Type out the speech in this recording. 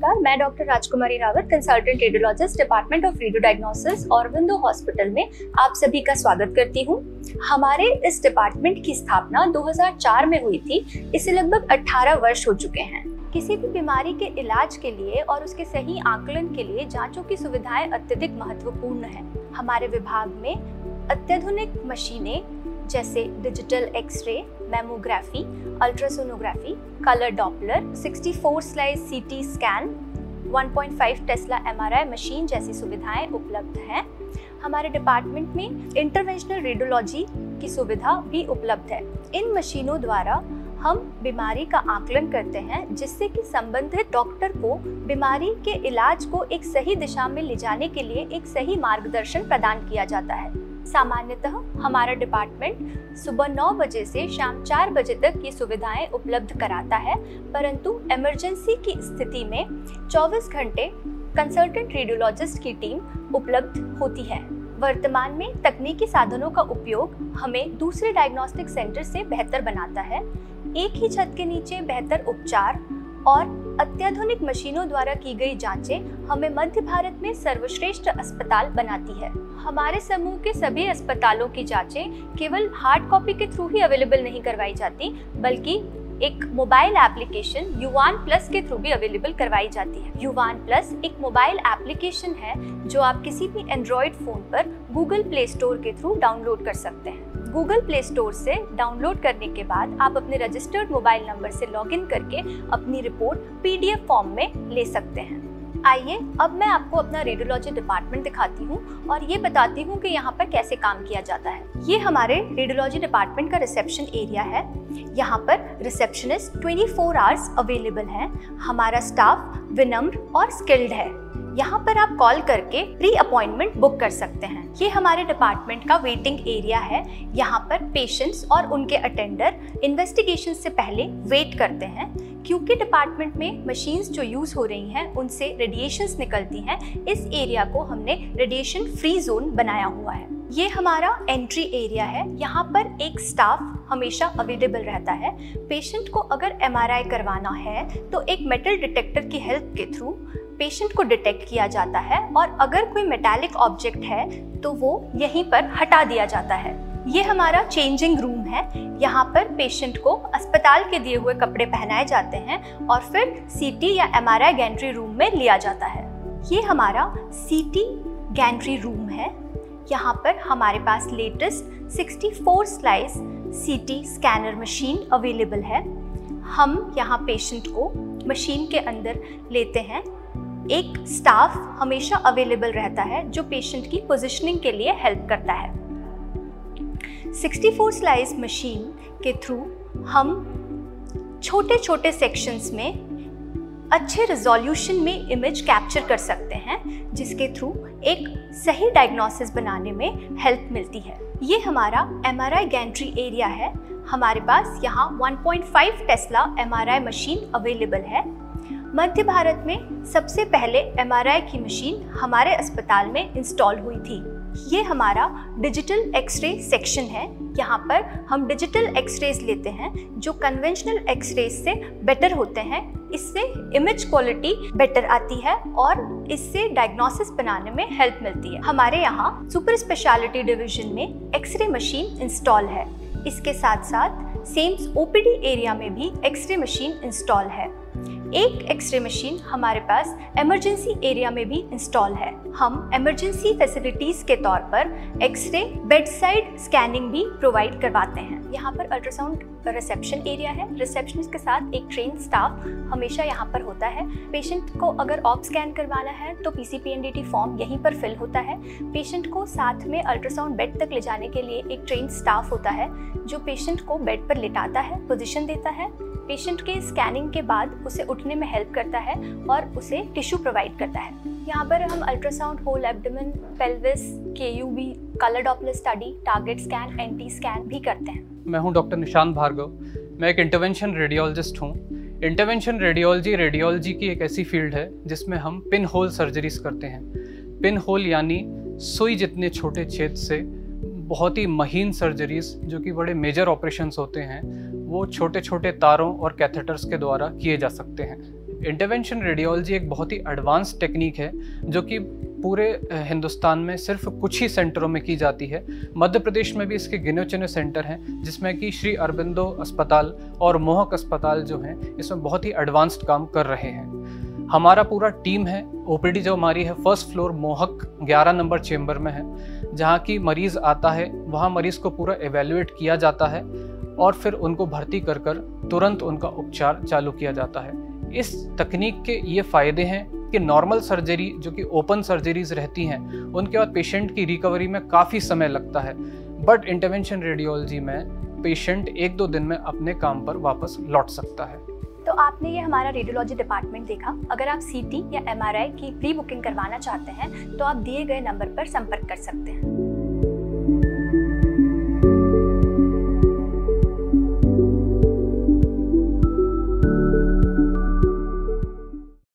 नमस्कार, मैं doctor Rajkumari Rawat, consultant radiologist, department of radio diagnosis, Aurobindo hospital में आप सभी का स्वागत करती हूँ। हमारे इस डिपार्टमेंट की स्थापना 2004 में हुई थी। इसे लगभग 18 वर्ष हो चुके हैं। किसी भी बीमारी के इलाज के लिए और उसके सही आकलन के लिए जांचों की सुविधाएं अत्यधिक महत्वपूर्ण हैं। हमारे विभाग में अत्याधुनिक मशीनें जैसे digital X-ray, mammography, ultrasonography, colour Doppler, 64 slice CT scan, 1.5 tesla MRI machine जैसी सुविधाएं उपलब्ध हैं। हमारे डिपार्टमेंट में इंटरवेंशनल रेडियोलॉजी की सुविधा भी उपलब्ध है। इन मशीनों द्वारा हम बीमारी का आकलन करते हैं, जिससे कि संबंधित डॉक्टर को बीमारी के इलाज को एक सही दिशा में ले जाने के लिए एक सही मार्गदर्शन प्रदान किया जाता है। सामान्यतः हमारा डिपार्टमेंट सुबह 9 बजे से शाम 4 बजे तक ये सुविधाएं उपलब्ध कराता है, परंतु इमरजेंसी की स्थिति में 24 घंटे कंसल्टेंट रेडियोलॉजिस्ट की टीम उपलब्ध होती है। वर्तमान में तकनीकी साधनों का उपयोग हमें दूसरे डायग्नोस्टिक सेंटर से बेहतर बनाता है। एक ही छत के नीचे बेहतर उपचार और अत्याधुनिक मशीनों द्वारा की गई जांचें हमें मध्य भारत में सर्वश्रेष्ठ अस्पताल बनाती है। हमारे समूह के सभी अस्पतालों की जांचें केवल हार्ड कॉपी के थ्रू ही अवेलेबल नहीं करवाई जाती, बल्कि एक मोबाइल एप्लीकेशन युवान प्लस के थ्रू भी अवेलेबल करवाई जाती है। युवान प्लस एक मोबाइल एप्लीकेशन है जो आप किसी भी एंड्रॉयड फोन पर गूगल प्ले स्टोर के थ्रू डाउनलोड कर सकते हैं। गूगल प्ले स्टोर से डाउनलोड करने के बाद आप अपने रजिस्टर्ड मोबाइल नंबर से लॉगिन करके अपनी रिपोर्ट पीडीएफ फॉर्म में ले सकते हैं। आइए अब मैं आपको अपना रेडियोलॉजी डिपार्टमेंट दिखाती हूँ और ये बताती हूँ कि यहाँ पर कैसे काम किया जाता है। ये हमारे रेडियोलॉजी डिपार्टमेंट का रिसेप्शन एरिया है। यहाँ पर रिसेप्शनिस्ट 24 आवर्स अवेलेबल हैं। हमारा स्टाफ विनम्र और स्किल्ड है। यहाँ पर आप कॉल करके प्री अपॉइंटमेंट बुक कर सकते हैं। ये हमारे डिपार्टमेंट का वेटिंग एरिया है। यहाँ पर पेशेंट्स और उनके अटेंडर इन्वेस्टिगेशन से पहले वेट करते हैं, क्योंकि डिपार्टमेंट में मशीन्स जो यूज हो रही हैं उनसे रेडिएशंस निकलती हैं। इस एरिया को हमने रेडिएशन फ्री जोन बनाया हुआ है। ये हमारा एंट्री एरिया है। यहाँ पर एक स्टाफ हमेशा अवेलेबल रहता है। पेशेंट को अगर एमआरआई करवाना है तो एक मेटल डिटेक्टर की हेल्प के थ्रू पेशेंट को डिटेक्ट किया जाता है और अगर कोई मेटालिक ऑब्जेक्ट है तो वो यहीं पर हटा दिया जाता है। ये हमारा चेंजिंग रूम है। यहाँ पर पेशेंट को अस्पताल के दिए हुए कपड़े पहनाए जाते हैं और फिर सीटी या एमआरआई गैंट्री रूम में लिया जाता है। ये हमारा सीटी गैंट्री रूम है। यहाँ पर हमारे पास latest 64 slice CT scanner machine available है। हम यहाँ पेशेंट को मशीन के अंदर लेते हैं। एक स्टाफ हमेशा अवेलेबल रहता है जो पेशेंट की पोजीशनिंग के लिए हेल्प करता है। 64 स्लाइस मशीन के थ्रू हम छोटे छोटे सेक्शंस में अच्छे रिजोल्यूशन में इमेज कैप्चर कर सकते हैं, जिसके थ्रू एक सही डायग्नोसिस बनाने में हेल्प मिलती है। ये हमारा एमआरआई गैंट्री एरिया है। हमारे पास यहाँ 1.5 टेस्ला एमआरआई मशीन अवेलेबल है। मध्य भारत में सबसे पहले एमआरआई की मशीन हमारे अस्पताल में इंस्टॉल हुई थी। ये हमारा डिजिटल एक्सरे सेक्शन है। यहाँ पर हम डिजिटल एक्सरेज लेते हैं जो कन्वेंशनल एक्सरेज से बेटर होते हैं। इससे इमेज क्वालिटी बेटर आती है और इससे डायग्नोसिस बनाने में हेल्प मिलती है। हमारे यहाँ सुपर स्पेशलिटी डिवीजन में एक्सरे मशीन इंस्टॉल है। इसके साथ साथ सेम्स ओपीडी एरिया में भी एक्सरे मशीन इंस्टॉल है। एक एक्सरे मशीन हमारे पास इमरजेंसी एरिया में भी इंस्टॉल है। हम इमरजेंसी फैसिलिटीज के तौर पर एक्सरे बेडसाइड स्कैनिंग भी प्रोवाइड करवाते हैं। यहाँ पर अल्ट्रासाउंड रिसेप्शन एरिया है। रिसेप्शनिस्ट के साथ एक ट्रेन स्टाफ हमेशा यहाँ पर होता है। पेशेंट को अगर ऑप स्कैन करवाना है तो पीसीपीएनडीटी फॉर्म यहीं पर फिल होता है। पेशेंट को साथ में अल्ट्रासाउंड बेड तक ले जाने के लिए एक ट्रेन स्टाफ होता है जो पेशेंट को बेड पर लिटाता है, पोजीशन देता है, पेशेंट के स्कैनिंग के बाद उसे उठने में हेल्प करता है और उसे टिश्यू प्रोवाइड करता है। यहाँ पर हम ultrasound, whole abdomen, pelvis, KUB, colour Doppler study, target scan, NT scan भी करते हैं। मैं हूँ डॉक्टर निशांत भार्गव। मैं एक इंटरवेंशन रेडियोलॉजिस्ट हूँ। इंटरवेंशन रेडियोलॉजी की एक ऐसी फील्ड है जिसमें हम पिन होल सर्जरीज करते हैं। पिन होल यानी सुई जितने छोटे छेद से बहुत ही महीन सर्जरीज जो कि बड़े मेजर ऑपरेशंस होते हैं वो छोटे छोटे तारों और कैथेटर्स के द्वारा किए जा सकते हैं। इंटरवेंशन रेडियोलॉजी एक बहुत ही एडवांस टेक्निक है जो कि पूरे हिंदुस्तान में सिर्फ कुछ ही सेंटरों में की जाती है। मध्य प्रदेश में भी इसके गिने चुने सेंटर हैं, जिसमें कि श्री अरबिंदो अस्पताल और मोहक अस्पताल जो हैं इसमें बहुत ही एडवांस्ड काम कर रहे हैं। हमारा पूरा टीम है। ओपीडी जो हमारी है फर्स्ट फ्लोर मोहक 11 नंबर चेंबर में है, जहाँ की मरीज़ आता है वहाँ मरीज़ को पूरा एवेल्युएट किया जाता है और फिर उनको भर्ती कर तुरंत उनका उपचार चालू किया जाता है। इस तकनीक के ये फ़ायदे हैं कि नॉर्मल सर्जरी जो कि ओपन सर्जरीज रहती हैं उनके बाद पेशेंट की रिकवरी में काफ़ी समय लगता है, बट इंटरवेंशन रेडियोलॉजी में पेशेंट 1-2 दिन में अपने काम पर वापस लौट सकता है। तो आपने ये हमारा रेडियोलॉजी डिपार्टमेंट देखा। अगर आप सीटी या एमआरआई की प्री बुकिंग करवाना चाहते हैं तो आप दिए गए नंबर पर संपर्क कर सकते हैं।